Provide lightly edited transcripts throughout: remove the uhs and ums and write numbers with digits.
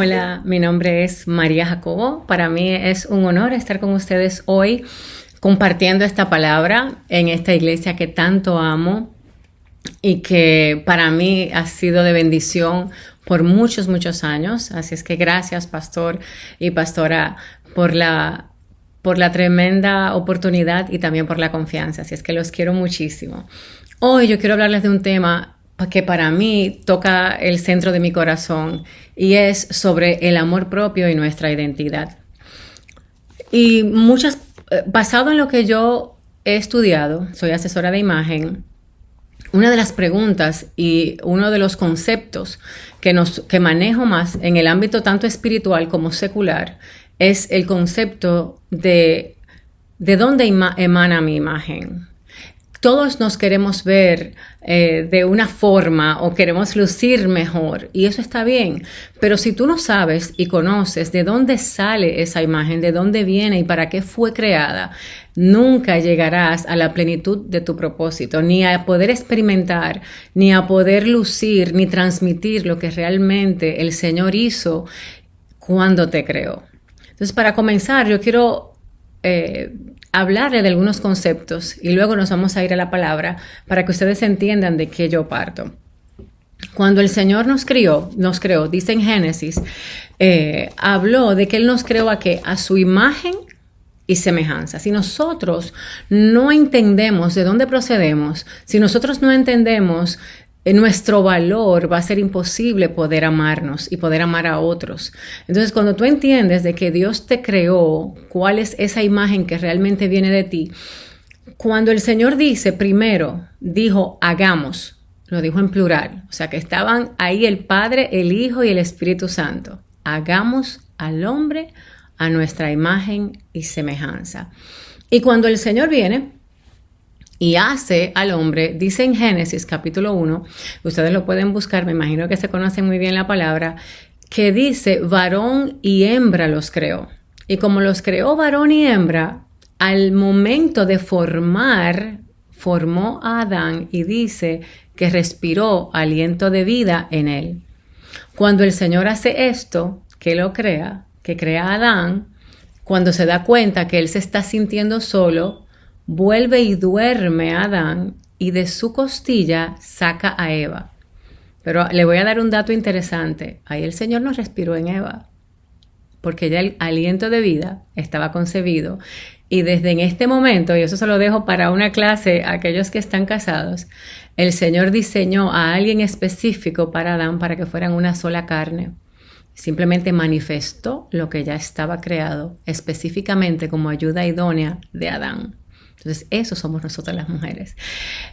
Hola, mi nombre es María Jacobo. Para mí es un honor estar con ustedes hoy compartiendo esta palabra en esta iglesia que tanto amo y que para mí ha sido de bendición por muchos, muchos años. Así es que gracias, pastor y pastora, por la tremenda oportunidad y también por la confianza. Así es que los quiero muchísimo. Hoy yo quiero hablarles de un tema que para mí toca el centro de mi corazón y es sobre el amor propio y nuestra identidad. Y basado en lo que yo he estudiado, soy asesora de imagen, una de las preguntas y uno de los conceptos que manejo más en el ámbito tanto espiritual como secular es el concepto de dónde emana mi imagen. Todos nos queremos ver de una forma o queremos lucir mejor y eso está bien, pero si tú no sabes y conoces de dónde sale esa imagen, de dónde viene y para qué fue creada, nunca llegarás a la plenitud de tu propósito, ni a poder experimentar, ni a poder lucir, ni transmitir lo que realmente el Señor hizo cuando te creó. Entonces, para comenzar, yo quiero hablarle de algunos conceptos y luego nos vamos a ir a la palabra para que ustedes entiendan de qué yo parto. Cuando el Señor nos creó, dice en Génesis, habló de que Él nos creó a su imagen y semejanza. Si nosotros no entendemos de dónde procedemos, si nosotros no entendemos nuestro valor, va a ser imposible poder amarnos y poder amar a otros. Entonces, cuando tú entiendes de que Dios te creó, cuál es esa imagen que realmente viene de ti, cuando el Señor dijo, hagamos, lo dijo en plural, o sea que estaban ahí el Padre, el Hijo y el Espíritu Santo. Hagamos al hombre a nuestra imagen y semejanza. Y cuando el Señor viene y hace al hombre, dice en Génesis capítulo 1, ustedes lo pueden buscar, me imagino que se conocen muy bien la palabra, que dice varón y hembra los creó. Y como los creó varón y hembra, al momento de formó a Adán y dice que respiró aliento de vida en él. Cuando el Señor hace esto, que crea a Adán, cuando se da cuenta que él se está sintiendo solo, vuelve y duerme a Adán y de su costilla saca a Eva. Pero le voy a dar un dato interesante. Ahí el Señor no respiró en Eva, porque ya el aliento de vida estaba concebido. Y desde en este momento, y eso se lo dejo para una clase a aquellos que están casados, el Señor diseñó a alguien específico para Adán para que fueran una sola carne. Simplemente manifestó lo que ya estaba creado específicamente como ayuda idónea de Adán. Entonces, eso somos nosotras las mujeres.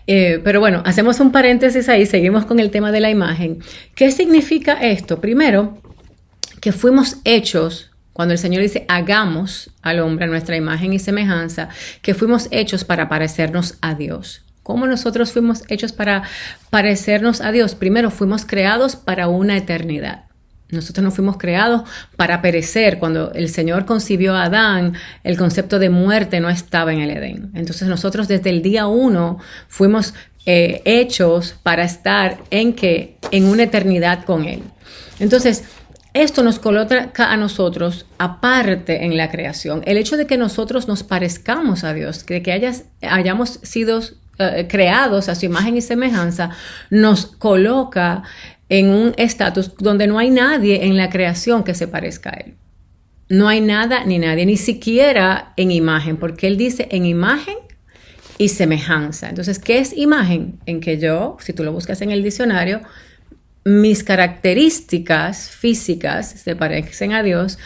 Pero bueno, hacemos un paréntesis ahí, seguimos con el tema de la imagen. ¿Qué significa esto? Primero, que fuimos hechos, cuando el Señor dice, hagamos al hombre a nuestra imagen y semejanza, que fuimos hechos para parecernos a Dios. ¿Cómo nosotros fuimos hechos para parecernos a Dios? Primero, fuimos creados para una eternidad. Nosotros no fuimos creados para perecer. Cuando el Señor concibió a Adán, el concepto de muerte no estaba en el Edén. Entonces nosotros desde el día 1 fuimos hechos para estar en una eternidad con Él. Entonces, esto nos coloca a nosotros aparte en la creación. El hecho de que nosotros nos parezcamos a Dios, de que hayamos sido creados a su imagen y semejanza, nos coloca en un estatus donde no hay nadie en la creación que se parezca a Él. No hay nada ni nadie, ni siquiera en imagen, porque Él dice en imagen y semejanza. Entonces, ¿qué es imagen? En que yo, si tú lo buscas en el diccionario, mis características físicas se parecen a Dios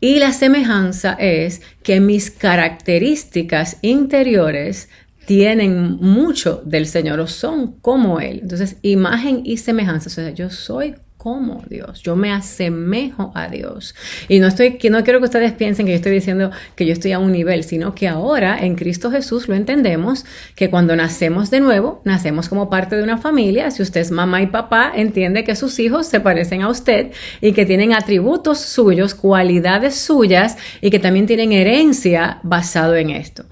y la semejanza es que mis características interiores tienen mucho del Señor o son como Él. Entonces, imagen y semejanza. O sea, yo soy como Dios. Yo me asemejo a Dios. Y no quiero que ustedes piensen que yo estoy diciendo que yo estoy a un nivel, sino que ahora en Cristo Jesús lo entendemos que cuando nacemos de nuevo, nacemos como parte de una familia. Si usted es mamá y papá, entiende que sus hijos se parecen a usted y que tienen atributos suyos, cualidades suyas y que también tienen herencia basado en esto.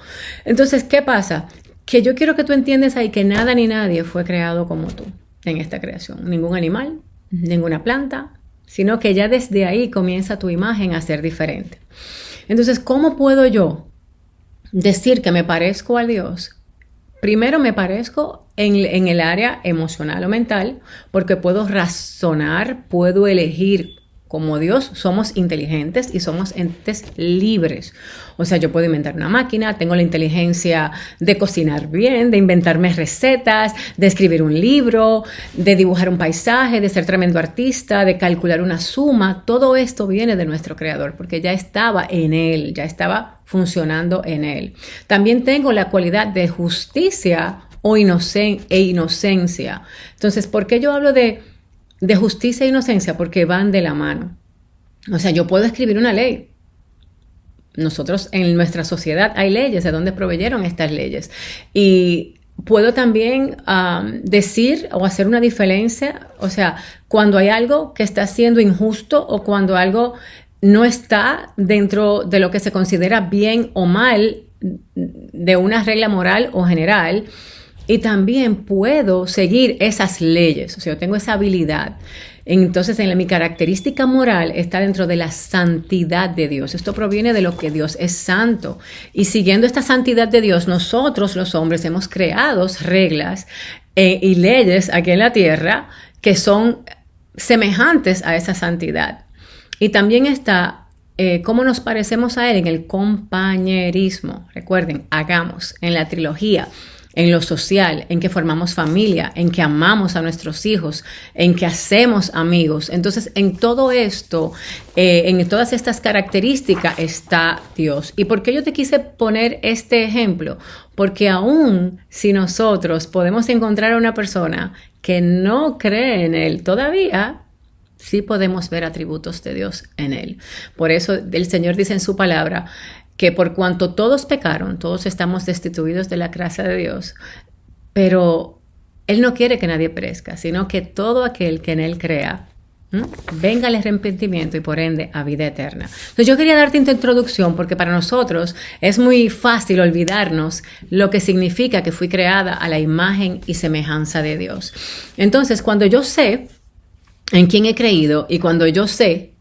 Entonces, ¿qué pasa? Que yo quiero que tú entiendas ahí que nada ni nadie fue creado como tú en esta creación. Ningún animal, ninguna planta, sino que ya desde ahí comienza tu imagen a ser diferente. Entonces, ¿cómo puedo yo decir que me parezco a Dios? Primero me parezco en el área emocional o mental, porque puedo razonar, puedo elegir. Como Dios, somos inteligentes y somos entes libres. O sea, yo puedo inventar una máquina, tengo la inteligencia de cocinar bien, de inventarme recetas, de escribir un libro, de dibujar un paisaje, de ser tremendo artista, de calcular una suma. Todo esto viene de nuestro Creador, porque ya estaba en Él, ya estaba funcionando en Él. También tengo la cualidad de justicia e inocencia. Entonces, ¿por qué yo hablo de justicia e inocencia? Porque van de la mano. O sea, yo puedo escribir una ley. Nosotros en nuestra sociedad hay leyes. ¿De dónde proveyeron estas leyes? Y puedo también decir o hacer una diferencia. O sea, cuando hay algo que está siendo injusto o cuando algo no está dentro de lo que se considera bien o mal de una regla moral o general. Y también puedo seguir esas leyes, o sea, yo tengo esa habilidad. Entonces, mi característica moral está dentro de la santidad de Dios. Esto proviene de lo que Dios es santo. Y siguiendo esta santidad de Dios, nosotros los hombres hemos creado reglas y leyes aquí en la tierra que son semejantes a esa santidad. Y también está cómo nos parecemos a Él en el compañerismo. Recuerden, hagamos en la trilogía. En lo social, en que formamos familia, en que amamos a nuestros hijos, en que hacemos amigos. Entonces, en todo esto, en todas estas características está Dios. ¿Y por qué yo te quise poner este ejemplo? Porque aún si nosotros podemos encontrar a una persona que no cree en Él todavía, sí podemos ver atributos de Dios en Él. Por eso el Señor dice en su palabra, que por cuanto todos pecaron, todos estamos destituidos de la gracia de Dios, pero Él no quiere que nadie perezca, sino que todo aquel que en Él crea, venga al arrepentimiento y por ende a vida eterna. Entonces yo quería darte esta introducción porque para nosotros es muy fácil olvidarnos lo que significa que fui creada a la imagen y semejanza de Dios. Entonces cuando yo sé en quién he creído y cuando yo sé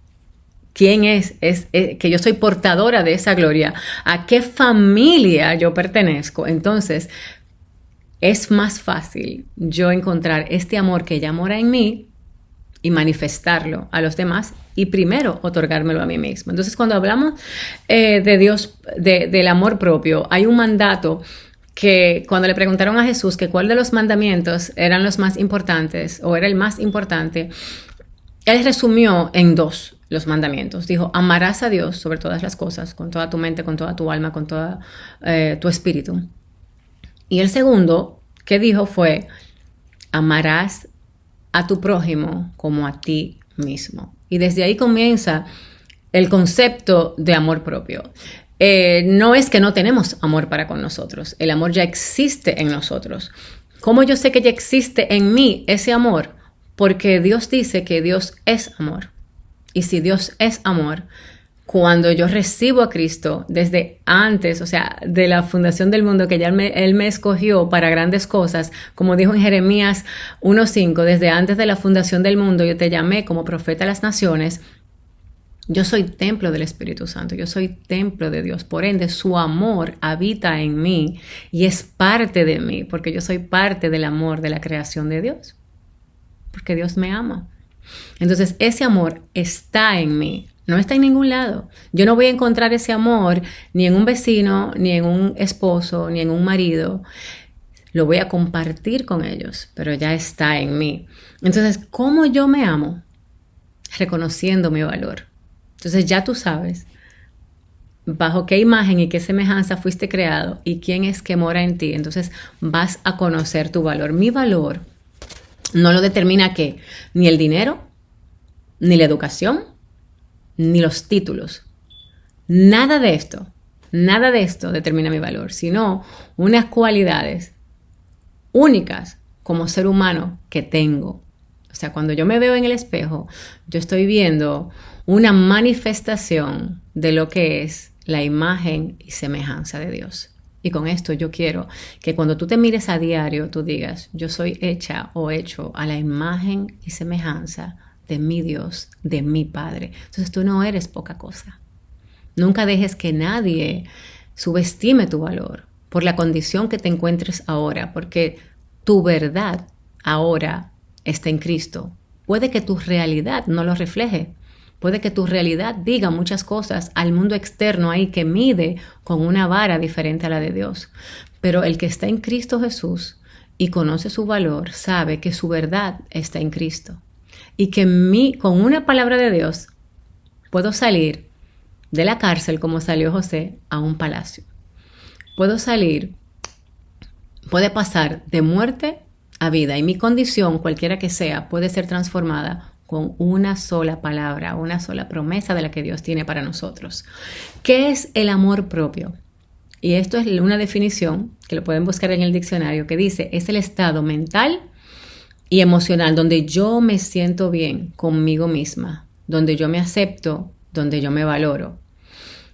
quién es que yo soy portadora de esa gloria, a qué familia yo pertenezco, entonces es más fácil yo encontrar este amor que ya mora en mí y manifestarlo a los demás y primero otorgármelo a mí mismo. Entonces cuando hablamos de Dios, del amor propio, hay un mandato que cuando le preguntaron a Jesús que cuál de los mandamientos eran los más importantes o era el más importante, Él resumió en 2 los mandamientos. Dijo, amarás a Dios sobre todas las cosas, con toda tu mente, con toda tu alma, con todo tu espíritu. Y el segundo que dijo fue, amarás a tu prójimo como a ti mismo. Y desde ahí comienza el concepto de amor propio. No es que no tenemos amor para con nosotros. El amor ya existe en nosotros. ¿Cómo yo sé que ya existe en mí ese amor? Porque Dios dice que Dios es amor. Y si Dios es amor, cuando yo recibo a Cristo desde antes, o sea, de la fundación del mundo, que ya Él me escogió para grandes cosas, como dijo en Jeremías 1:5, desde antes de la fundación del mundo, yo te llamé como profeta a las naciones. Yo soy templo del Espíritu Santo, yo soy templo de Dios, por ende su amor habita en mí y es parte de mí, porque yo soy parte del amor de la creación de Dios, porque Dios me ama. Entonces ese amor está en mí, no está en ningún lado. Yo no voy a encontrar ese amor ni en un vecino, ni en un esposo, ni en un marido. Lo voy a compartir con ellos, pero ya está en mí. Entonces, ¿cómo yo me amo? Reconociendo mi valor. Entonces ya tú sabes bajo qué imagen y qué semejanza fuiste creado y quién es que mora en ti. Entonces vas a conocer tu valor. Mi valor no lo determina ¿qué? Ni el dinero, ni la educación, ni los títulos. Nada de esto determina mi valor, sino unas cualidades únicas como ser humano que tengo. O sea, cuando yo me veo en el espejo, yo estoy viendo una manifestación de lo que es la imagen y semejanza de Dios. Y con esto yo quiero que cuando tú te mires a diario, tú digas, yo soy hecha o hecho a la imagen y semejanza de mi Dios, de mi Padre. Entonces tú no eres poca cosa. Nunca dejes que nadie subestime tu valor por la condición que te encuentres ahora, porque tu verdad ahora está en Cristo. Puede que tu realidad no lo refleje. Puede que tu realidad diga muchas cosas al mundo externo ahí que mide con una vara diferente a la de Dios. Pero el que está en Cristo Jesús y conoce su valor, sabe que su verdad está en Cristo. Y que con una palabra de Dios puedo salir de la cárcel como salió José a un palacio. Puede pasar de muerte a vida. Y mi condición, cualquiera que sea, puede ser transformada con una sola palabra, una sola promesa de la que Dios tiene para nosotros. ¿Qué es el amor propio? Y esto es una definición que lo pueden buscar en el diccionario, que dice, es el estado mental y emocional donde yo me siento bien conmigo misma, donde yo me acepto, donde yo me valoro.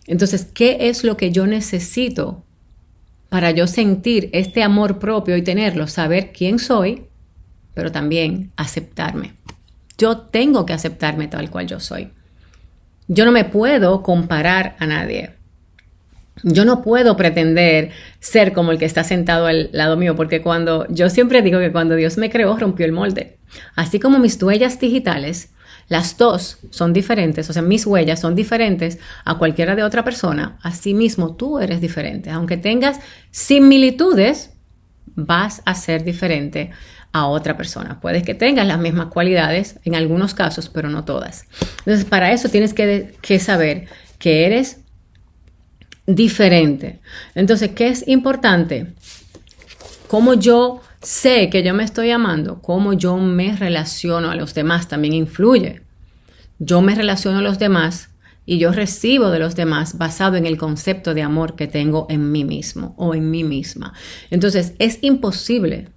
Entonces, ¿qué es lo que yo necesito para yo sentir este amor propio y tenerlo? Saber quién soy, pero también aceptarme. Yo tengo que aceptarme tal cual yo soy. Yo no me puedo comparar a nadie. Yo no puedo pretender ser como el que está sentado al lado mío, porque yo siempre digo que cuando Dios me creó, rompió el molde. Así como mis huellas digitales, las dos son diferentes, o sea, mis huellas son diferentes a cualquiera de otra persona, así mismo tú eres diferente. Aunque tengas similitudes, vas a ser diferente a otra persona. Puedes que tengas las mismas cualidades en algunos casos, pero no todas. Entonces, para eso tienes que saber que eres diferente. Entonces, ¿qué es importante? Cómo yo sé que yo me estoy amando, cómo yo me relaciono a los demás también influye. Yo me relaciono a los demás y yo recibo de los demás basado en el concepto de amor que tengo en mí mismo o en mí misma. Entonces, es imposible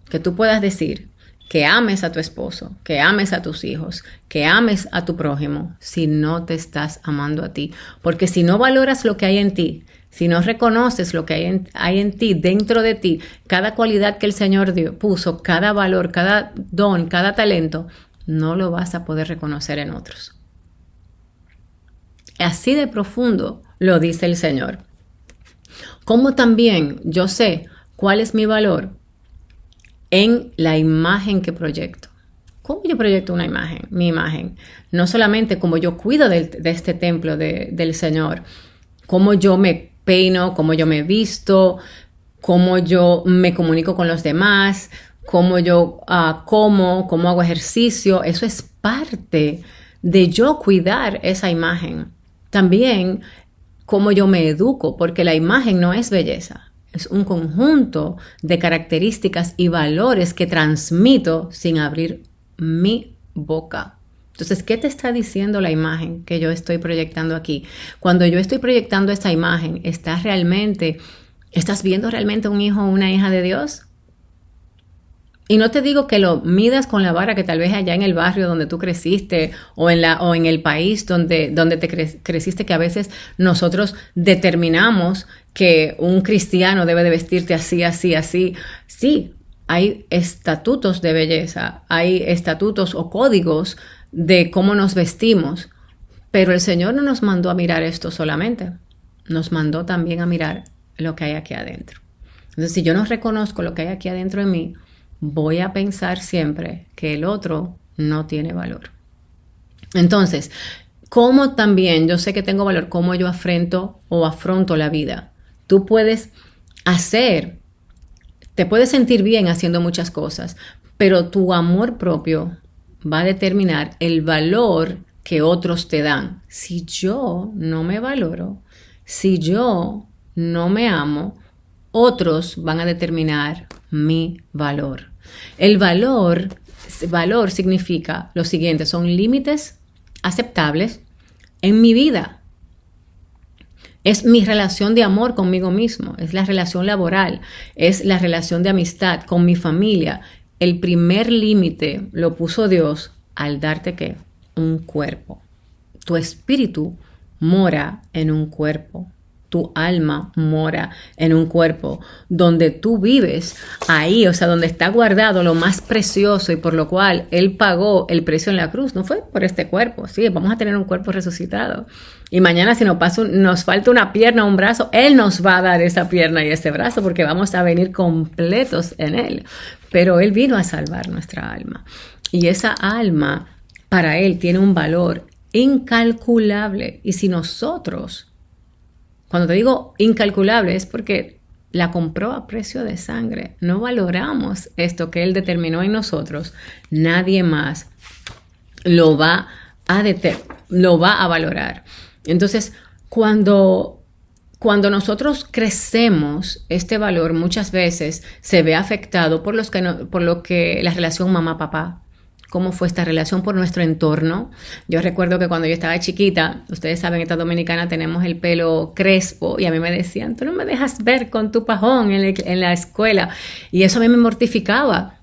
que tú puedas decir que ames a tu esposo, que ames a tus hijos, que ames a tu prójimo, si no te estás amando a ti. Porque si no valoras lo que hay en ti, si no reconoces lo que hay en ti, dentro de ti, cada cualidad que el Señor puso, cada valor, cada don, cada talento, no lo vas a poder reconocer en otros. Así de profundo lo dice el Señor. Como también yo sé cuál es mi valor en la imagen que proyecto. ¿Cómo yo proyecto una imagen? Mi imagen. No solamente cómo yo cuido de este templo del Señor, cómo yo me peino, cómo yo me visto, cómo yo me comunico con los demás, cómo yo cómo hago ejercicio. Eso es parte de yo cuidar esa imagen. También cómo yo me educo, porque la imagen no es belleza. Es un conjunto de características y valores que transmito sin abrir mi boca. Entonces, ¿qué te está diciendo la imagen que yo estoy proyectando aquí? Cuando yo estoy proyectando esta imagen, ¿estás viendo realmente un hijo o una hija de Dios? Y no te digo que lo midas con la vara que tal vez allá en el barrio donde tú creciste o en el país donde te creciste, que a veces nosotros determinamos que un cristiano debe de vestirte así, así, así. Sí, hay estatutos de belleza, hay estatutos o códigos de cómo nos vestimos, pero el Señor no nos mandó a mirar esto solamente, nos mandó también a mirar lo que hay aquí adentro. Entonces, si yo no reconozco lo que hay aquí adentro de mí, voy a pensar siempre que el otro no tiene valor. Entonces, ¿cómo también yo sé que tengo valor? ¿Cómo yo afronto la vida? Tú te puedes sentir bien haciendo muchas cosas, pero tu amor propio va a determinar el valor que otros te dan. Si yo no me valoro, si yo no me amo, otros van a determinar mi valor. El valor significa lo siguiente, son límites aceptables en mi vida. Es mi relación de amor conmigo mismo, es la relación laboral, es la relación de amistad con mi familia. El primer límite lo puso Dios al darte ¿qué? Un cuerpo. Tu espíritu mora en un cuerpo. tu alma mora en un cuerpo donde tú vives ahí, o sea, donde está guardado lo más precioso y por lo cual Él pagó el precio en la cruz. No fue por este cuerpo, sí, vamos a tener un cuerpo resucitado. Y mañana si nos falta una pierna o un brazo, Él nos va a dar esa pierna y ese brazo porque vamos a venir completos en Él. Pero Él vino a salvar nuestra alma. Y esa alma para Él tiene un valor incalculable. Y si nosotros, cuando te digo incalculable, es porque la compró a precio de sangre. No valoramos esto que Él determinó en nosotros. Nadie más lo va a valorar. Entonces, cuando nosotros crecemos, este valor muchas veces se ve afectado por lo que la relación mamá-papá. Cómo fue esta relación por nuestro entorno. Yo recuerdo que cuando yo estaba chiquita, ustedes saben, esta dominicana tenemos el pelo crespo y a mí me decían, tú no me dejas ver con tu pajón en la escuela. Y eso a mí me mortificaba.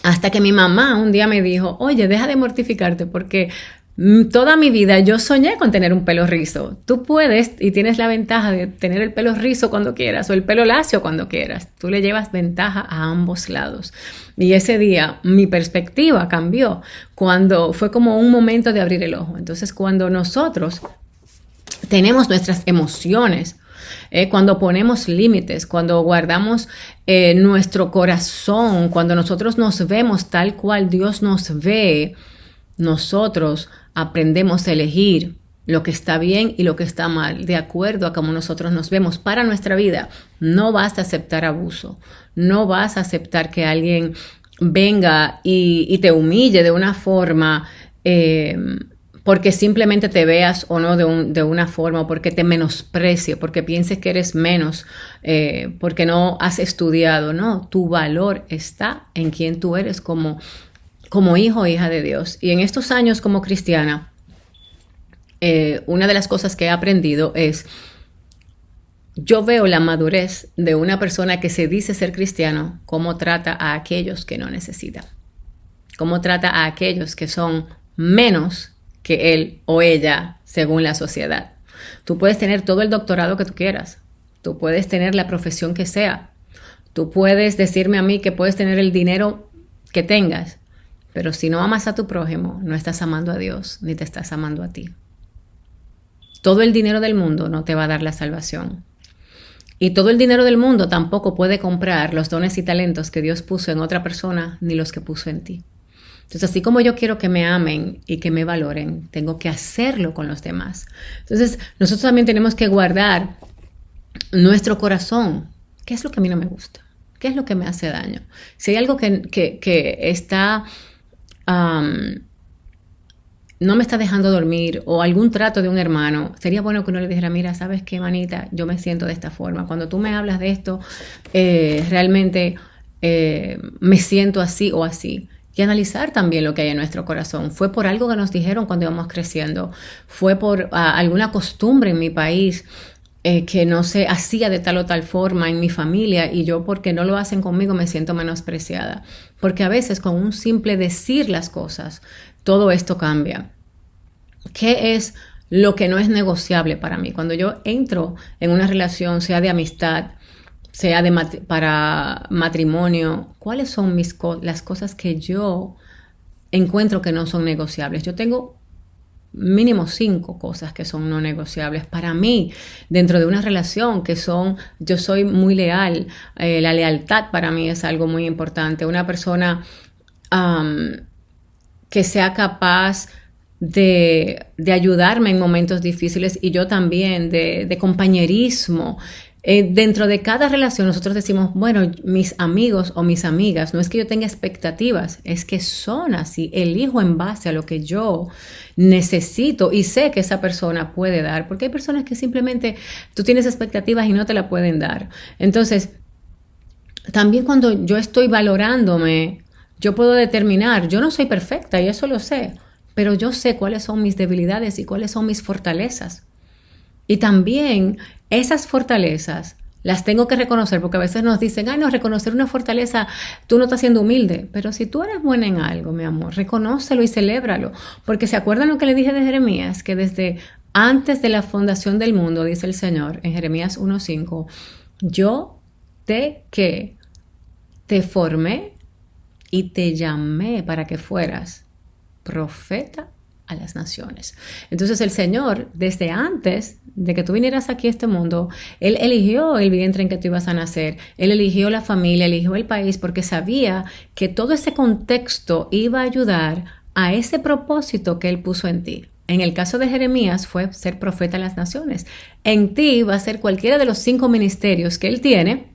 Hasta que mi mamá un día me dijo, oye, deja de mortificarte porque toda mi vida yo soñé con tener un pelo rizo. Tú puedes y tienes la ventaja de tener el pelo rizo cuando quieras o el pelo lacio cuando quieras. Tú le llevas ventaja a ambos lados. Y ese día mi perspectiva cambió cuando fue como un momento de abrir el ojo. Entonces, cuando nosotros tenemos nuestras emociones, cuando ponemos límites, cuando guardamos nuestro corazón, cuando nosotros nos vemos tal cual Dios nos ve, nosotros aprendemos a elegir lo que está bien y lo que está mal, de acuerdo a cómo nosotros nos vemos para nuestra vida. No vas a aceptar abuso, no vas a aceptar que alguien venga y te humille de una forma porque simplemente te veas o no de una forma, o porque te menosprecie, porque pienses que eres menos, porque no has estudiado. No, tu valor está en quién tú eres como hijo o hija de Dios. Y en estos años como cristiana, una de las cosas que he aprendido es, yo veo la madurez de una persona que se dice ser cristiano, cómo trata a aquellos que no necesitan, cómo trata a aquellos que son menos que él o ella según la sociedad. Tú puedes tener todo el doctorado que tú quieras, tú puedes tener la profesión que sea, tú puedes decirme a mí que puedes tener el dinero que tengas, pero si no amas a tu prójimo, no estás amando a Dios, ni te estás amando a ti. Todo el dinero del mundo no te va a dar la salvación. Y todo el dinero del mundo tampoco puede comprar los dones y talentos que Dios puso en otra persona, ni los que puso en ti. Entonces, así como yo quiero que me amen y que me valoren, tengo que hacerlo con los demás. Entonces, nosotros también tenemos que guardar nuestro corazón. ¿Qué es lo que a mí no me gusta? ¿Qué es lo que me hace daño? Si hay algo que está... no me está dejando dormir, o algún trato de un hermano, sería bueno que uno le dijera, mira, ¿sabes qué, manita? Yo me siento de esta forma. Cuando tú me hablas de esto, realmente me siento así o así. Y analizar también lo que hay en nuestro corazón. ¿Fue por algo que nos dijeron cuando íbamos creciendo? ¿Fue por alguna costumbre en mi país que no se hacía de tal o tal forma en mi familia y yo porque no lo hacen conmigo me siento menospreciada? Porque a veces con un simple decir las cosas, todo esto cambia. ¿Qué es lo que no es negociable para mí? Cuando yo entro en una relación, sea de amistad, sea para matrimonio, ¿cuáles son las cosas que yo encuentro que no son negociables? Yo tengo mínimo 5 cosas que son no negociables para mí dentro de una relación yo soy muy leal. La lealtad para mí es algo muy importante. Una persona que sea capaz de ayudarme en momentos difíciles y yo también, de compañerismo. Dentro de cada relación nosotros decimos, bueno, mis amigos o mis amigas, no es que yo tenga expectativas, es que son así, elijo en base a lo que yo necesito y sé que esa persona puede dar, porque hay personas que simplemente tú tienes expectativas y no te la pueden dar. Entonces, también cuando yo estoy valorándome, yo puedo determinar, yo no soy perfecta y eso lo sé, pero yo sé cuáles son mis debilidades y cuáles son mis fortalezas. Y también esas fortalezas las tengo que reconocer, porque a veces nos dicen, no, reconocer una fortaleza, tú no estás siendo humilde. Pero si tú eres buena en algo, mi amor, reconócelo y celébralo. Porque ¿se acuerdan lo que le dije de Jeremías? Que desde antes de la fundación del mundo, dice el Señor en Jeremías 1:5, yo te formé y te llamé para que fueras profeta a las naciones. Entonces el Señor, desde antes de que tú vinieras aquí a este mundo, Él eligió el vientre en que tú ibas a nacer, Él eligió la familia, eligió el país, porque sabía que todo ese contexto iba a ayudar a ese propósito que Él puso en ti. En el caso de Jeremías fue ser profeta a las naciones. En ti va a ser cualquiera de los 5 ministerios que Él tiene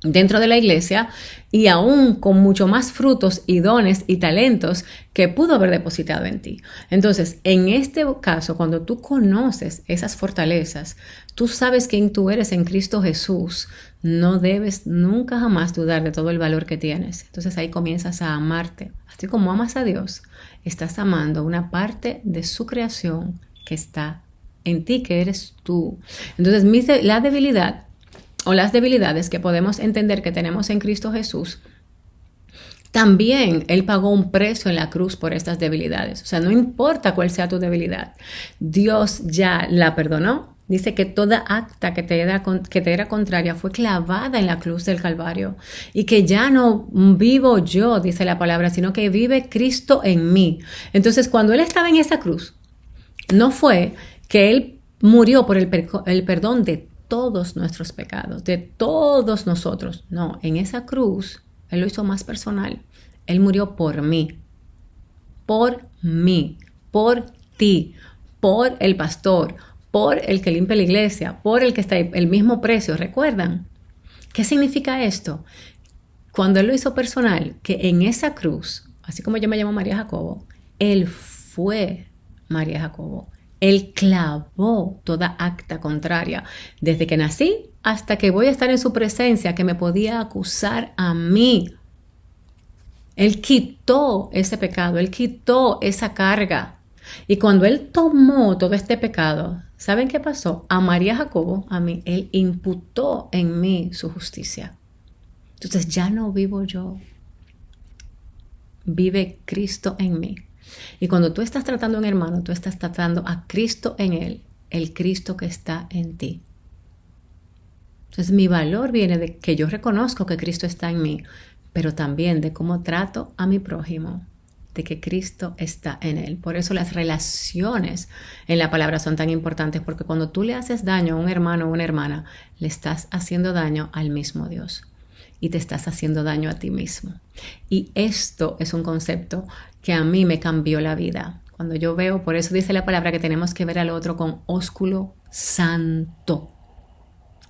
dentro de la iglesia, y aún con mucho más frutos y dones y talentos que pudo haber depositado en ti. Entonces, en este caso, cuando tú conoces esas fortalezas, tú sabes quién tú eres en Cristo Jesús, no debes nunca jamás dudar de todo el valor que tienes. Entonces ahí comienzas a amarte. Así como amas a Dios, estás amando una parte de su creación que está en ti, que eres tú. Entonces, la debilidad o las debilidades que podemos entender que tenemos en Cristo Jesús, también Él pagó un precio en la cruz por estas debilidades. O sea, no importa cuál sea tu debilidad, Dios ya la perdonó. Dice que toda acta que te era contraria fue clavada en la cruz del Calvario, y que ya no vivo yo, dice la palabra, sino que vive Cristo en mí. Entonces, cuando Él estaba en esa cruz, no fue que Él murió por el perdón de todos nuestros pecados, de todos nosotros. No, en esa cruz Él lo hizo más personal. Él murió por mí, por ti, por el pastor, por el que limpia la iglesia, por el que está ahí, el mismo precio. ¿Recuerdan? ¿Qué significa esto? Cuando Él lo hizo personal, que en esa cruz, así como yo me llamo María Jacobo, Él fue María Jacobo. Él clavó toda acta contraria, desde que nací hasta que voy a estar en su presencia, que me podía acusar a mí. Él quitó ese pecado, Él quitó esa carga. Y cuando Él tomó todo este pecado, ¿saben qué pasó? A María Jacobo, a mí, Él imputó en mí su justicia. Entonces ya no vivo yo, vive Cristo en mí. Y cuando tú estás tratando a un hermano, tú estás tratando a Cristo en él, el Cristo que está en ti. Entonces mi valor viene de que yo reconozco que Cristo está en mí, pero también de cómo trato a mi prójimo, de que Cristo está en él. Por eso las relaciones en la palabra son tan importantes, porque cuando tú le haces daño a un hermano o una hermana, le estás haciendo daño al mismo Dios. Y te estás haciendo daño a ti mismo. Y esto es un concepto que a mí me cambió la vida. Cuando yo veo, por eso dice la palabra que tenemos que ver al otro con ósculo santo.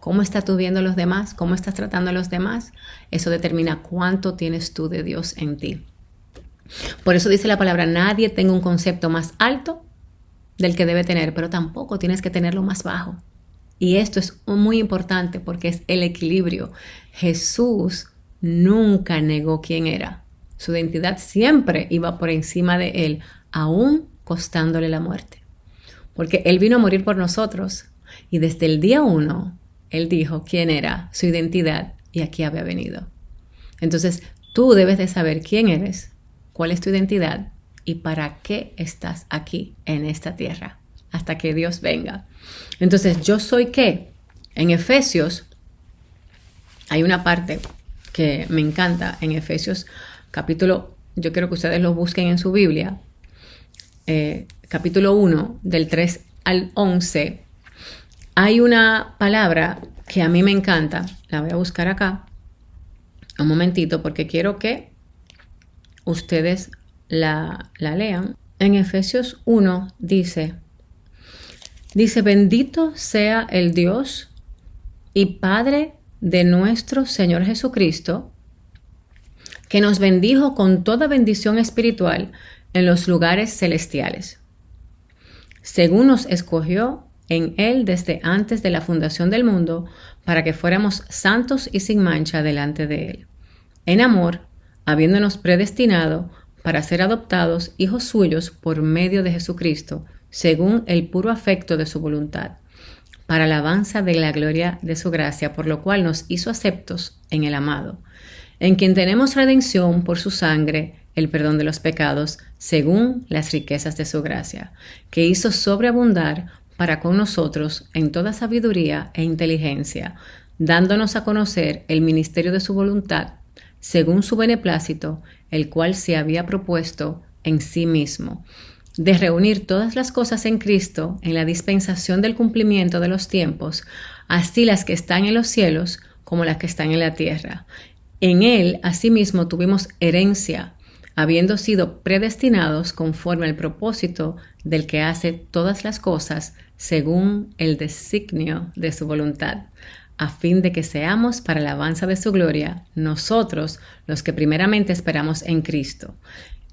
¿Cómo estás tú viendo a los demás? ¿Cómo estás tratando a los demás? Eso determina cuánto tienes tú de Dios en ti. Por eso dice la palabra, nadie tenga un concepto más alto del que debe tener, pero tampoco tienes que tenerlo más bajo. Y esto es muy importante porque es el equilibrio. Jesús nunca negó quién era. Su identidad siempre iba por encima de Él, aún costándole la muerte. Porque Él vino a morir por nosotros. Y desde el día 1, Él dijo quién era, su identidad, y aquí había venido. Entonces, tú debes de saber quién eres, cuál es tu identidad y para qué estás aquí en esta tierra, hasta que Dios venga. Entonces, ¿yo soy qué? En Efesios hay una parte que me encanta. En Efesios capítulo, yo quiero que ustedes lo busquen en su Biblia, capítulo 1, del 3 al 11. Hay una palabra que a mí me encanta. La voy a buscar acá un momentito porque quiero que ustedes la lean. En Efesios 1 dice, bendito sea el Dios y Padre de nuestro Señor Jesucristo, que nos bendijo con toda bendición espiritual en los lugares celestiales, según nos escogió en Él desde antes de la fundación del mundo, para que fuéramos santos y sin mancha delante de Él, en amor, habiéndonos predestinado para ser adoptados hijos suyos por medio de Jesucristo, según el puro afecto de su voluntad, para alabanza de la gloria de su gracia, por lo cual nos hizo aceptos en el amado, en quien tenemos redención por su sangre, el perdón de los pecados según las riquezas de su gracia, que hizo sobreabundar para con nosotros en toda sabiduría e inteligencia, dándonos a conocer el ministerio de su voluntad, según su beneplácito, el cual se había propuesto en sí mismo, de reunir todas las cosas en Cristo en la dispensación del cumplimiento de los tiempos, así las que están en los cielos como las que están en la tierra. En él, asimismo, tuvimos herencia, habiendo sido predestinados conforme al propósito del que hace todas las cosas según el designio de su voluntad, a fin de que seamos para la alabanza de su gloria, nosotros los que primeramente esperamos en Cristo.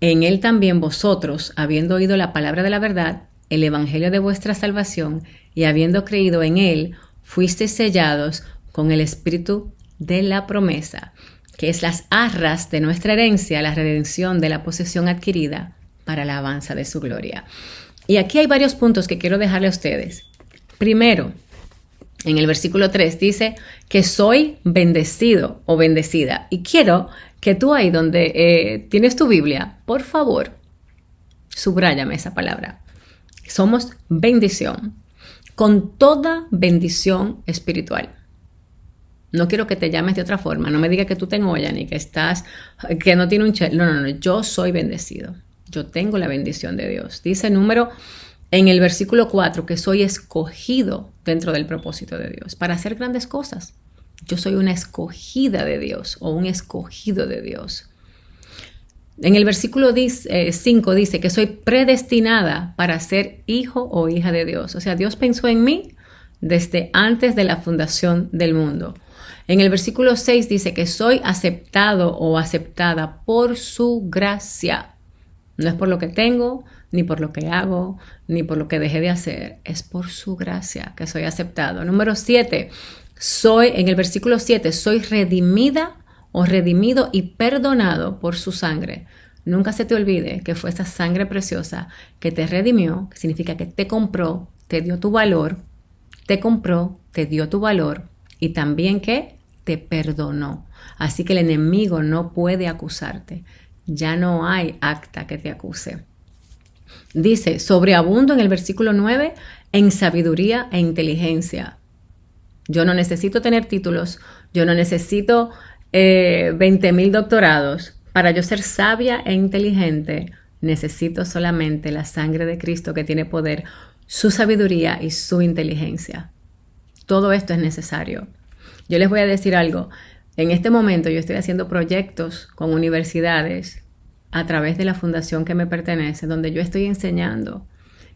En él también vosotros, habiendo oído la palabra de la verdad, el evangelio de vuestra salvación, y habiendo creído en él, fuisteis sellados con el espíritu de la promesa, que es las arras de nuestra herencia, la redención de la posesión adquirida para la alabanza de su gloria. Y aquí hay varios puntos que quiero dejarle a ustedes. Primero, en el versículo 3 dice que soy bendecido o bendecida. Y quiero que tú ahí donde tienes tu Biblia, por favor, subráyame esa palabra. Somos bendición, con toda bendición espiritual. No quiero que te llames de otra forma. No me digas que tú te enollas ni que no tiene un chel. No. Yo soy bendecido. Yo tengo la bendición de Dios. Dice en el versículo 4 que soy escogido dentro del propósito de Dios para hacer grandes cosas. Yo soy una escogida de Dios o un escogido de Dios. En el versículo 5 dice que soy predestinada para ser hijo o hija de Dios. O sea, Dios pensó en mí desde antes de la fundación del mundo. En el versículo 6 dice que soy aceptado o aceptada por su gracia. No es por lo que tengo, ni por lo que hago, ni por lo que dejé de hacer. Es por su gracia que soy aceptado. Número 7, en el versículo 7, soy redimida o redimido y perdonado por su sangre. Nunca se te olvide que fue esa sangre preciosa que te redimió, que significa que te compró, te dio tu valor, te compró, te dio tu valor y también que te perdonó. Así que el enemigo no puede acusarte. Ya no hay acta que te acuse. Dice, sobreabundo en el versículo 9 en sabiduría e inteligencia. Yo no necesito tener títulos, yo no necesito 20,000 doctorados. Para yo ser sabia e inteligente, necesito solamente la sangre de Cristo que tiene poder, su sabiduría y su inteligencia. Todo esto es necesario. Yo les voy a decir algo. En este momento yo estoy haciendo proyectos con universidades a través de la fundación que me pertenece, donde yo estoy enseñando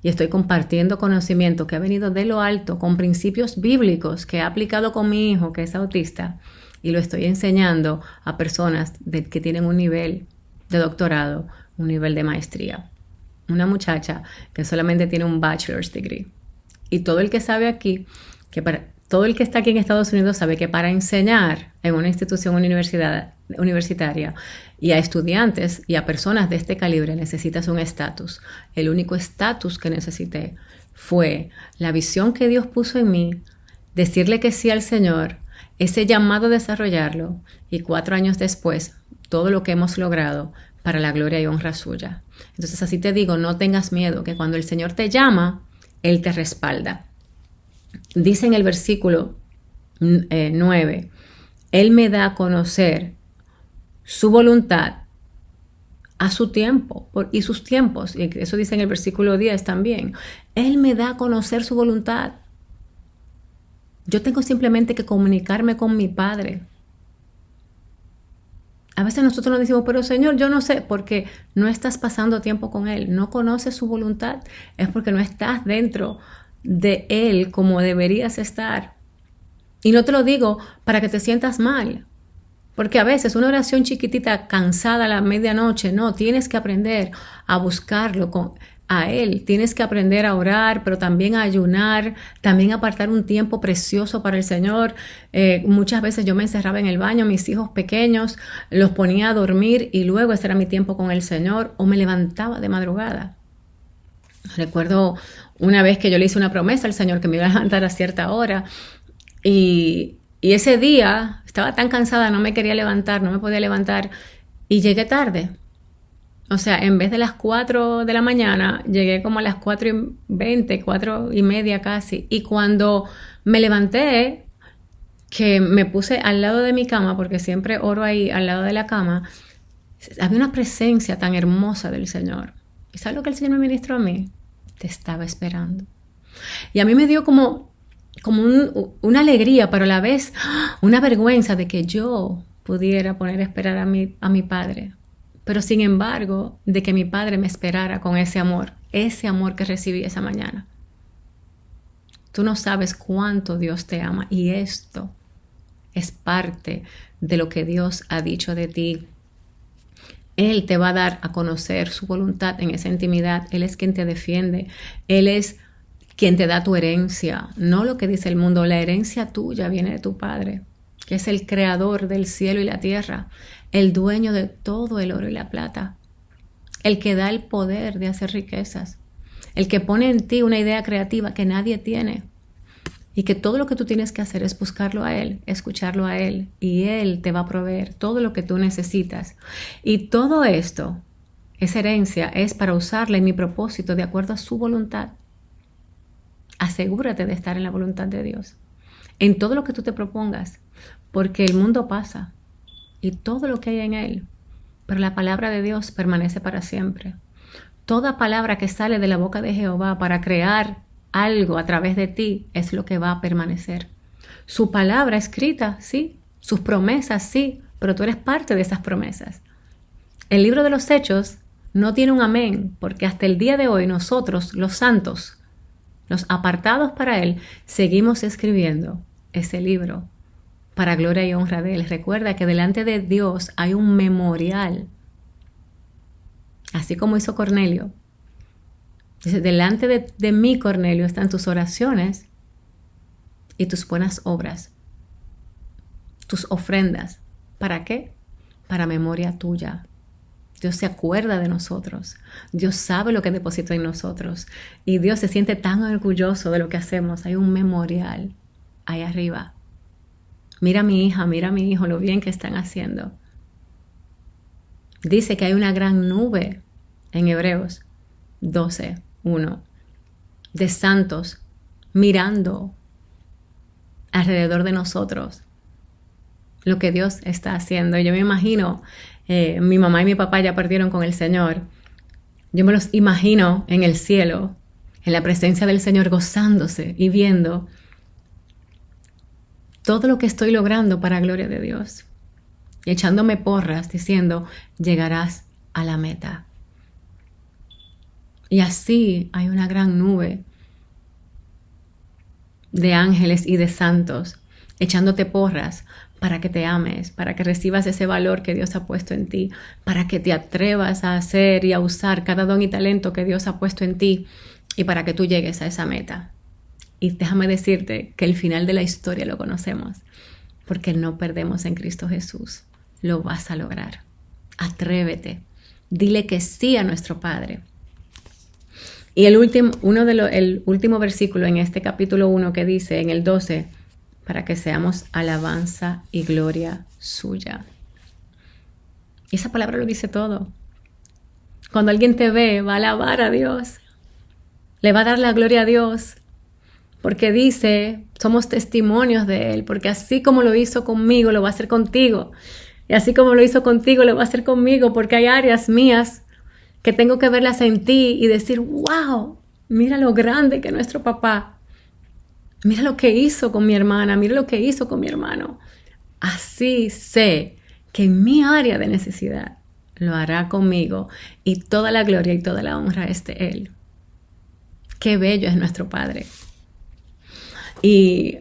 y estoy compartiendo conocimiento que ha venido de lo alto con principios bíblicos que he aplicado con mi hijo que es autista y lo estoy enseñando a personas que tienen un nivel de doctorado, un nivel de maestría. Una muchacha que solamente tiene un bachelor's degree. Y todo el que sabe aquí, todo el que está aquí en Estados Unidos sabe que para enseñar en una institución universitaria y a estudiantes y a personas de este calibre necesitas un estatus. El único estatus que necesité fue la visión que Dios puso en mí, decirle que sí al Señor, ese llamado a desarrollarlo y 4 años después todo lo que hemos logrado para la gloria y honra suya. Entonces así te digo, no tengas miedo, que cuando el Señor te llama, Él te respalda. Dice en el versículo 9, Él me da a conocer su voluntad a su tiempo y sus tiempos. Y eso dice en el versículo 10 también. Él me da a conocer su voluntad. Yo tengo simplemente que comunicarme con mi Padre. A veces nosotros nos decimos, pero Señor, yo no sé, porque no estás pasando tiempo con Él, no conoces su voluntad, es porque no estás dentro de Él como deberías estar. Y no te lo digo para que te sientas mal, porque a veces una oración chiquitita, cansada a la medianoche, no, tienes que aprender a buscarlo a Él, tienes que aprender a orar, pero también a ayunar, también a apartar un tiempo precioso para el Señor. Muchas veces yo me encerraba en el baño, mis hijos pequeños, los ponía a dormir y luego ese era mi tiempo con el Señor, o me levantaba de madrugada. Recuerdo una vez que yo le hice una promesa al Señor que me iba a levantar a cierta hora y ese día estaba tan cansada, no me quería levantar, no me podía levantar y llegué tarde. O sea, en vez de las 4 de la mañana, llegué como a las 4:20, 4:30 casi. Y cuando me levanté, que me puse al lado de mi cama, porque siempre oro ahí al lado de la cama, había una presencia tan hermosa del Señor. ¿Y sabes lo que el Señor me ministró a mí? Te estaba esperando. Y a mí me dio como una alegría, pero a la vez una vergüenza de que yo pudiera poner a esperar a mi padre. Pero sin embargo, de que mi padre me esperara con ese amor que recibí esa mañana. Tú no sabes cuánto Dios te ama y esto es parte de lo que Dios ha dicho de ti. Él te va a dar a conocer su voluntad en esa intimidad. Él es quien te defiende. Él es quien te da tu herencia. No lo que dice el mundo. La herencia tuya viene de tu Padre, que es el creador del cielo y la tierra, el dueño de todo el oro y la plata, el que da el poder de hacer riquezas, el que pone en ti una idea creativa que nadie tiene y que todo lo que tú tienes que hacer es buscarlo a Él, escucharlo a Él, y Él te va a proveer todo lo que tú necesitas. Y todo esto, esa herencia, es para usarla en mi propósito de acuerdo a su voluntad. Asegúrate de estar en la voluntad de Dios, en todo lo que tú te propongas, porque el mundo pasa y todo lo que hay en él, pero la palabra de Dios permanece para siempre. Toda palabra que sale de la boca de Jehová para crear algo a través de ti es lo que va a permanecer. Su palabra escrita, sí, sus promesas, sí, pero tú eres parte de esas promesas. El libro de los Hechos no tiene un amén, porque hasta el día de hoy nosotros, los santos, los apartados para Él, seguimos escribiendo ese libro para gloria y honra de Él. Recuerda que delante de Dios hay un memorial, así como hizo Cornelio. Dice, delante de mí, Cornelio, están tus oraciones y tus buenas obras, tus ofrendas. ¿Para qué? Para memoria tuya. Dios se acuerda de nosotros. Dios sabe lo que depositó en nosotros. Y Dios se siente tan orgulloso de lo que hacemos. Hay un memorial ahí arriba. Mira a mi hija, mira a mi hijo, lo bien que están haciendo. Dice que hay una gran nube en Hebreos 12:1 de santos mirando alrededor de nosotros lo que Dios está haciendo. Yo me imagino, mi mamá y mi papá ya partieron con el Señor. Yo me los imagino en el cielo, en la presencia del Señor, gozándose y viendo todo lo que estoy logrando para gloria de Dios. Y echándome porras diciendo, llegarás a la meta. Y así hay una gran nube de ángeles y de santos echándote porras para que te ames, para que recibas ese valor que Dios ha puesto en ti, para que te atrevas a hacer y a usar cada don y talento que Dios ha puesto en ti y para que tú llegues a esa meta. Y déjame decirte que el final de la historia lo conocemos, porque no perdemos en Cristo Jesús. Lo vas a lograr. Atrévete. Dile que sí a nuestro Padre. Y el último versículo en este capítulo 1 que dice en el 12, para que seamos alabanza y gloria suya. Y esa palabra lo dice todo. Cuando alguien te ve, va a alabar a Dios. Le va a dar la gloria a Dios. Porque dice, somos testimonios de Él. Porque así como lo hizo conmigo, lo va a hacer contigo. Y así como lo hizo contigo, lo va a hacer conmigo. Porque hay áreas mías que tengo que verlas en ti y decir, wow, mira lo grande que es nuestro papá. Mira lo que hizo con mi hermana, mira lo que hizo con mi hermano. Así sé que en mi área de necesidad lo hará conmigo y toda la gloria y toda la honra es de Él. Qué bello es nuestro Padre. Y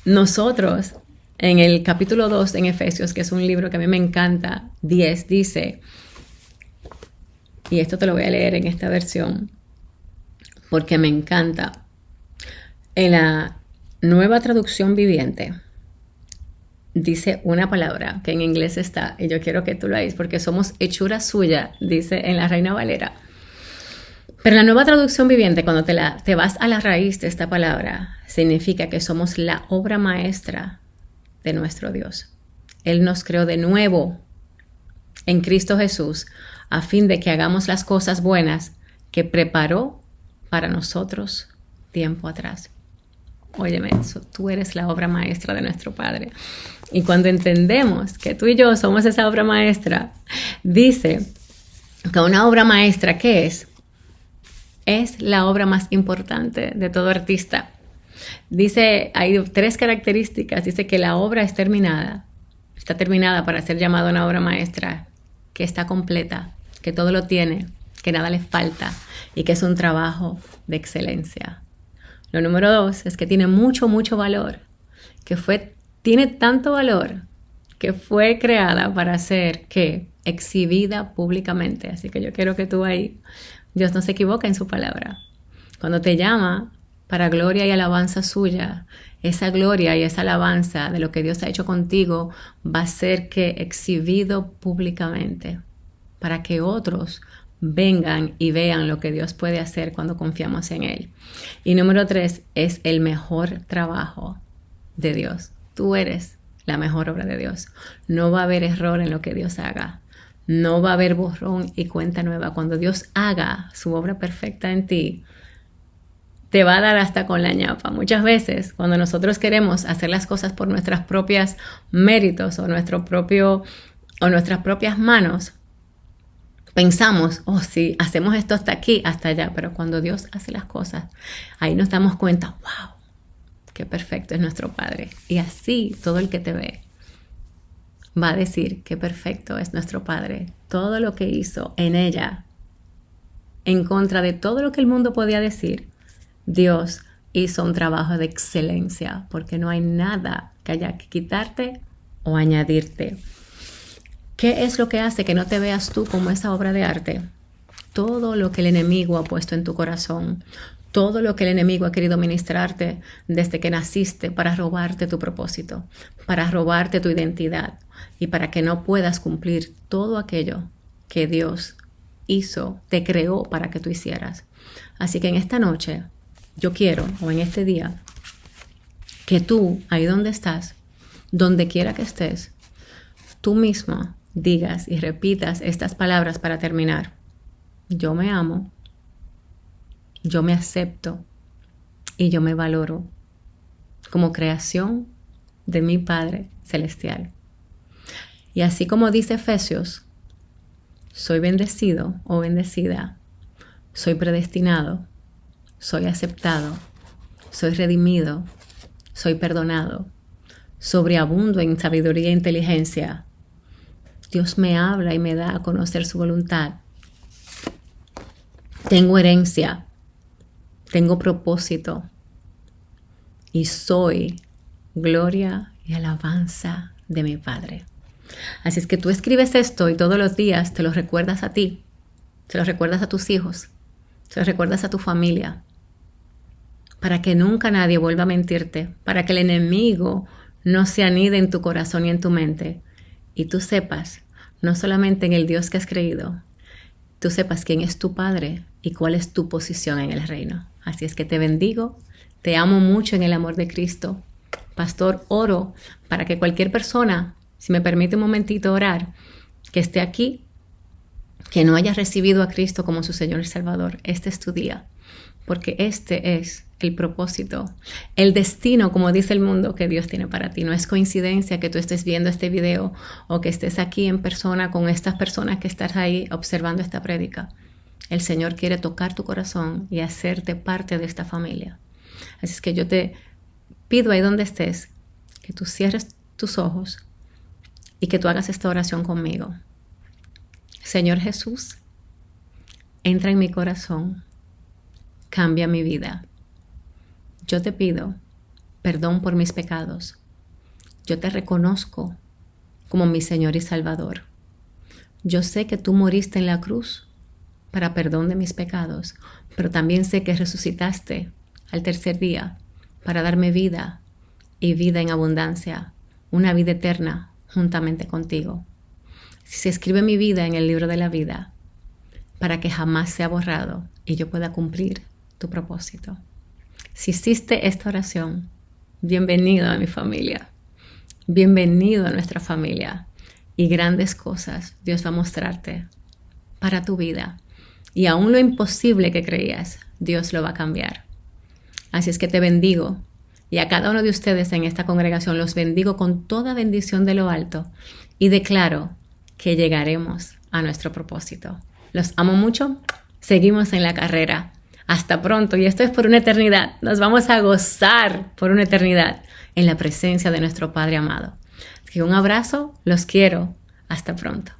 nosotros, en el capítulo 2 en Efesios, que es un libro que a mí me encanta, 10, dice, y esto te lo voy a leer en esta versión, porque me encanta. En la Nueva Traducción Viviente dice una palabra que en inglés está, y yo quiero que tú lo hagas porque somos hechura suya, dice en la Reina Valera. Pero en la Nueva Traducción Viviente, cuando te vas a la raíz de esta palabra, significa que somos la obra maestra de nuestro Dios. Él nos creó de nuevo en Cristo Jesús a fin de que hagamos las cosas buenas que preparó para nosotros tiempo atrás. Óyeme eso, tú eres la obra maestra de nuestro Padre. Y cuando entendemos que tú y yo somos esa obra maestra, dice que una obra maestra, ¿qué es? Es la obra más importante de todo artista. Dice, hay 3 características. Dice que la obra está terminada para ser llamada una obra maestra, que está completa, que todo lo tiene, que nada le falta y que es un trabajo de excelencia. Lo número 2 es que tiene mucho valor, tiene tanto valor que fue creada para ser, ¿qué? Exhibida públicamente. Así que yo quiero que tú ahí, Dios no se equivoca en su palabra. Cuando te llama para gloria y alabanza suya, esa gloria y esa alabanza de lo que Dios ha hecho contigo va a ser que exhibido públicamente para que otros vengan y vean lo que Dios puede hacer cuando confiamos en Él. Y número 3 es el mejor trabajo de Dios. Tú eres la mejor obra de Dios. No va a haber error en lo que Dios haga. No va a haber borrón y cuenta nueva. Cuando Dios haga su obra perfecta en ti, te va a dar hasta con la ñapa. Muchas veces, cuando nosotros queremos hacer las cosas por nuestras propias méritos o nuestras propias manos, pensamos, sí, hacemos esto hasta aquí, hasta allá. Pero cuando Dios hace las cosas, ahí nos damos cuenta, wow, qué perfecto es nuestro Padre. Y así todo el que te ve va a decir qué perfecto es nuestro Padre. Todo lo que hizo en ella, en contra de todo lo que el mundo podía decir, Dios hizo un trabajo de excelencia, porque no hay nada que haya que quitarte o añadirte. ¿Qué es lo que hace que no te veas tú como esa obra de arte? Todo lo que el enemigo ha puesto en tu corazón, todo lo que el enemigo ha querido ministrarte desde que naciste para robarte tu propósito, para robarte tu identidad y para que no puedas cumplir todo aquello que Dios hizo, te creó para que tú hicieras. Así que en esta noche, yo quiero, o en este día, que tú, ahí donde estás, donde quiera que estés, tú misma digas y repitas estas palabras para terminar. Yo me amo, yo me acepto y yo me valoro como creación de mi Padre Celestial. Y así como dice Efesios, soy bendecido o bendecida, soy predestinado, soy aceptado, soy redimido, soy perdonado, sobreabundo en sabiduría e inteligencia. Dios me habla y me da a conocer su voluntad. Tengo herencia, tengo propósito y soy gloria y alabanza de mi Padre. Así es que tú escribes esto y todos los días te lo recuerdas a ti, te lo recuerdas a tus hijos, te lo recuerdas a tu familia, para que nunca nadie vuelva a mentirte, para que el enemigo no se anide en tu corazón y en tu mente, y tú sepas, no solamente en el Dios que has creído, tú sepas quién es tu Padre y cuál es tu posición en el reino. Así es que te bendigo, te amo mucho en el amor de Cristo. Pastor, oro para que cualquier persona, si me permite un momentito orar, que esté aquí, que no haya recibido a Cristo como su Señor y Salvador, este es tu día, porque este es el propósito, el destino, como dice el mundo, que Dios tiene para ti. No es coincidencia que tú estés viendo este video o que estés aquí en persona con estas personas que estás ahí observando esta prédica. El Señor quiere tocar tu corazón y hacerte parte de esta familia. Así es que yo te pido ahí donde estés, que tú cierres tus ojos y que tú hagas esta oración conmigo. Señor Jesús, entra en mi corazón, cambia mi vida. Yo te pido perdón por mis pecados. Yo te reconozco como mi Señor y Salvador. Yo sé que tú moriste en la cruz para perdón de mis pecados, pero también sé que resucitaste al tercer día para darme vida y vida en abundancia, una vida eterna juntamente contigo. Se escribe mi vida en el libro de la vida para que jamás sea borrado y yo pueda cumplir tu propósito. Si hiciste esta oración, bienvenido a mi familia, bienvenido a nuestra familia y grandes cosas Dios va a mostrarte para tu vida. Y aún lo imposible que creías, Dios lo va a cambiar. Así es que te bendigo. Y a cada uno de ustedes en esta congregación los bendigo con toda bendición de lo alto. Y declaro que llegaremos a nuestro propósito. Los amo mucho. Seguimos en la carrera. Hasta pronto. Y esto es por una eternidad. Nos vamos a gozar por una eternidad en la presencia de nuestro Padre amado. Así que un abrazo. Los quiero. Hasta pronto.